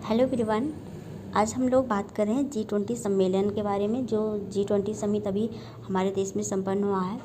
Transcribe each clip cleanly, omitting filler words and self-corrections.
Hello everyone. आज हम लोग बात कर रहे हैं G20 सम्मेलन के बारे में, जो G20 समिट अभी हमारे देश में संपन्न हुआ है।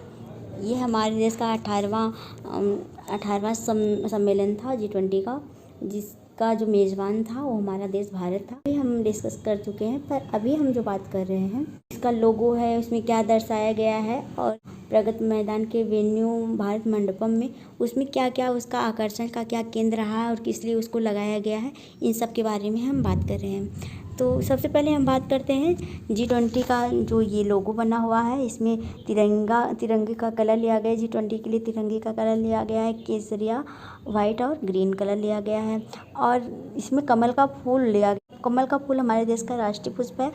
ये हमारे देश का 18वां सम्मेलन था G20 का, जिसका जो मेज़बान था वो हमारा देश भारत था। अभी हम डिस्कस कर चुके हैं, पर अभी हम जो बात कर रहे हैं इसका लोगो है, उसमें क्या दर्शाया गया है और प्रगति मैदान के वेन्यू भारत मंडपम में उसमें क्या क्या उसका आकर्षण का क्या केंद्र रहा है और किस लिए उसको लगाया गया है, इन सब के बारे में हम बात कर रहे हैं। तो सबसे पहले हम बात करते हैं G20 का जो ये लोगो बना हुआ है। इसमें तिरंगे का कलर लिया गया है। G20 के लिए तिरंगे का कलर लिया गया है केसरिया, वाइट और ग्रीन कलर लिया गया है। और इसमें कमल का फूल लिया गया। कमल का फूल हमारे देश का राष्ट्रीय पुष्प है।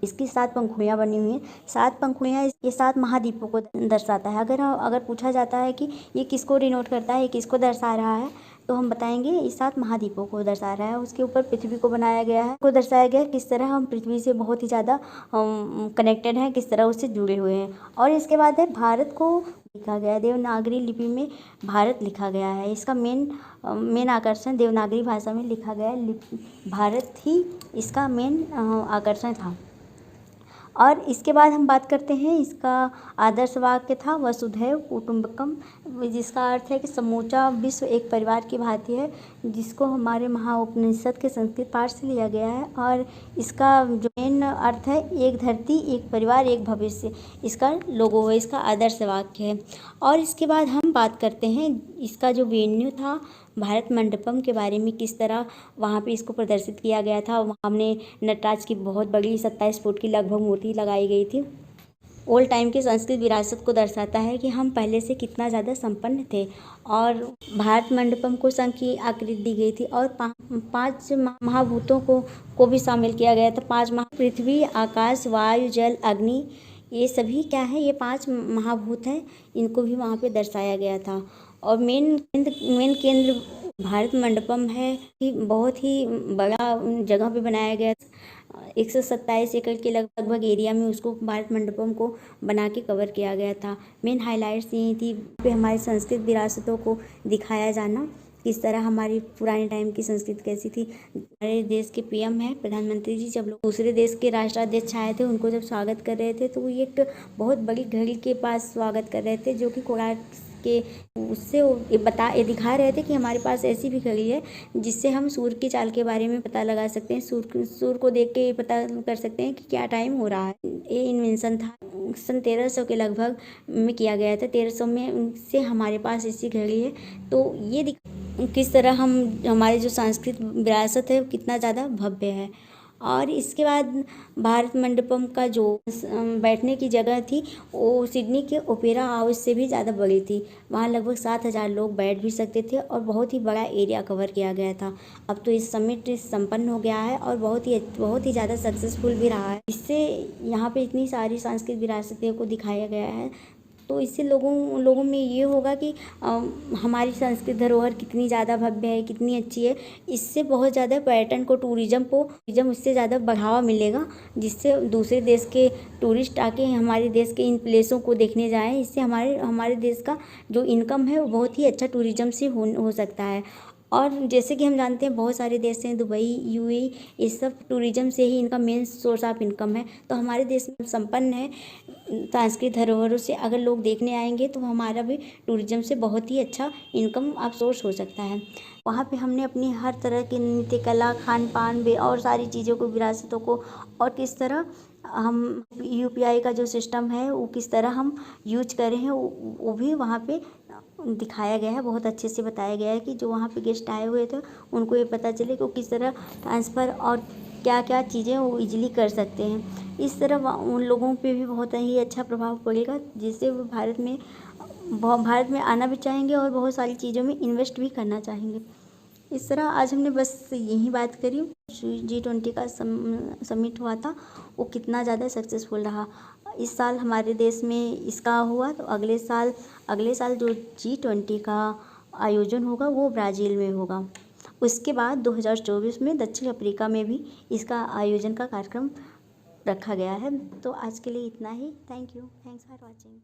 इसकी 7 पंखुड़ियाँ बनी हुई हैं। 7 पंखुड़ियाँ ये 7 महाद्वीपों को दर्शाता है। अगर पूछा जाता है कि ये किसको डिनोट करता है, ये किसको दर्शा रहा है, तो हम बताएंगे ये 7 महाद्वीपों को दर्शा रहा है। उसके ऊपर पृथ्वी को बनाया गया है, को दर्शाया गया है किस तरह हम पृथ्वी से बहुत ही ज़्यादा कनेक्टेड हैं, किस तरह उससे जुड़े हुए हैं। और इसके बाद है भारत को लिखा गया है, देवनागरी लिपि में भारत लिखा गया है। इसका मेन आकर्षण देवनागरी भाषा में लिखा गया है। भारत ही इसका मेन आकर्षण था। और इसके बाद हम बात करते हैं, इसका आदर्श वाक्य था वसुधैव कुटुंबकम, जिसका अर्थ है कि समूचा विश्व एक परिवार की भांति है, जिसको हमारे महाउपनिषद के संस्कृत पाठ से लिया गया है। और इसका जो मेन अर्थ है एक धरती एक परिवार एक भविष्य, इसका लोगो है, इसका आदर्श वाक्य है। और इसके बाद हम बात करते हैं इसका जो वेन्यू था भारत मंडपम के बारे में, किस तरह वहाँ पे इसको प्रदर्शित किया गया था। वहाँ हमने नटराज की बहुत बड़ी 27 फुट की लगभग मूर्ति लगाई गई थी। ओल्ड टाइम की संस्कृत विरासत को दर्शाता है कि हम पहले से कितना ज़्यादा संपन्न थे। और भारत मंडपम को संघ की आकृति दी गई थी और 5 महाभूतों को भी शामिल किया गया था। 5 पृथ्वी, आकाश, वायु, जल, अग्नि, ये सभी क्या है, ये 5 महाभूत हैं, इनको भी वहाँ पे दर्शाया गया था। और मेन केंद्र भारत मंडपम है कि बहुत ही बड़ा जगह पे बनाया गया। 127 एकड़ के लगभग एरिया में उसको भारत मंडपम को बना के कवर किया गया था। मेन हाइलाइट्स यही थी पे हमारी संस्कृत विरासतों को दिखाया जाना, किस तरह हमारी पुराने टाइम की संस्कृति कैसी थी। हमारे देश के पीएम है प्रधानमंत्री जी, जब लोग दूसरे देश के राष्ट्राध्यक्ष आए थे उनको जब स्वागत कर रहे थे, तो वो एक बहुत बड़ी घड़ी के पास स्वागत कर रहे थे, जो कि कोणार्क के उससे ये दिखा रहे थे कि हमारे पास ऐसी भी घड़ी है जिससे हम सूर्य की चाल के बारे में पता लगा सकते हैं। सूर्य को देख के ये पता कर सकते हैं कि क्या टाइम हो रहा है। ये इन्वेंशन था सन 1300 के लगभग में किया गया था। 1300 में से हमारे पास ऐसी घड़ी है। तो ये किस तरह हमारी जो सांस्कृतिक विरासत है कितना ज़्यादा भव्य है। और इसके बाद भारत मंडपम का जो बैठने की जगह थी वो सिडनी के ओपेरा हाउस से भी ज़्यादा बड़ी थी। वहाँ लगभग 7000 लोग बैठ भी सकते थे और बहुत ही बड़ा एरिया कवर किया गया था। अब तो इस समिट संपन्न हो गया है और बहुत ही ज़्यादा सक्सेसफुल भी रहा है। इससे यहाँ पे इतनी सारी सांस्कृतिक विरासतें को दिखाया गया है, तो इससे लोगों में ये होगा कि हमारी संस्कृत धरोहर कितनी ज़्यादा भव्य है, कितनी अच्छी है। इससे बहुत ज़्यादा पर्यटन को टूरिज़्म उससे ज़्यादा बढ़ावा मिलेगा, जिससे दूसरे देश के टूरिस्ट आके हमारे देश के इन प्लेसों को देखने जाएं। इससे हमारे देश का जो इनकम है वो बहुत ही अच्छा टूरिज़्म से हो सकता है। और जैसे कि हम जानते हैं बहुत सारे देश हैं, दुबई, यूएई, ये सब टूरिज़्म से ही इनका मेन सोर्स ऑफ इनकम है। तो हमारे देश में संपन्न है सांस्कृतिक धरोहरों से, अगर लोग देखने आएंगे तो हमारा भी टूरिज़्म से बहुत ही अच्छा इनकम आप सोर्स हो सकता है। वहाँ पे हमने अपनी हर तरह की नृत्य कला, खान पान भी और सारी चीज़ों को, विरासतों को, और किस तरह हम यूपीआई का जो सिस्टम है वो किस तरह हम यूज कर रहे हैं वो भी वहाँ पे दिखाया गया है। बहुत अच्छे से बताया गया है कि जो वहाँ पे गेस्ट आए हुए थे उनको ये पता चले कि वो किस तरह ट्रांसफ़र और क्या क्या चीज़ें वो इजीली कर सकते हैं। इस तरह उन लोगों पे भी बहुत ही अच्छा प्रभाव पड़ेगा, जिससे वो भारत में आना भी चाहेंगे और बहुत सारी चीज़ों में इन्वेस्ट भी करना चाहेंगे। इस तरह आज हमने बस यही बात करी। G20 का समिट हुआ था, वो कितना ज़्यादा सक्सेसफुल रहा। इस साल हमारे देश में इसका हुआ, तो अगले साल जो G20 का आयोजन होगा वो ब्राज़ील में होगा। उसके बाद 2024 में दक्षिण अफ्रीका में भी इसका आयोजन का कार्यक्रम रखा गया है। तो आज के लिए इतना ही। Thanks for watching.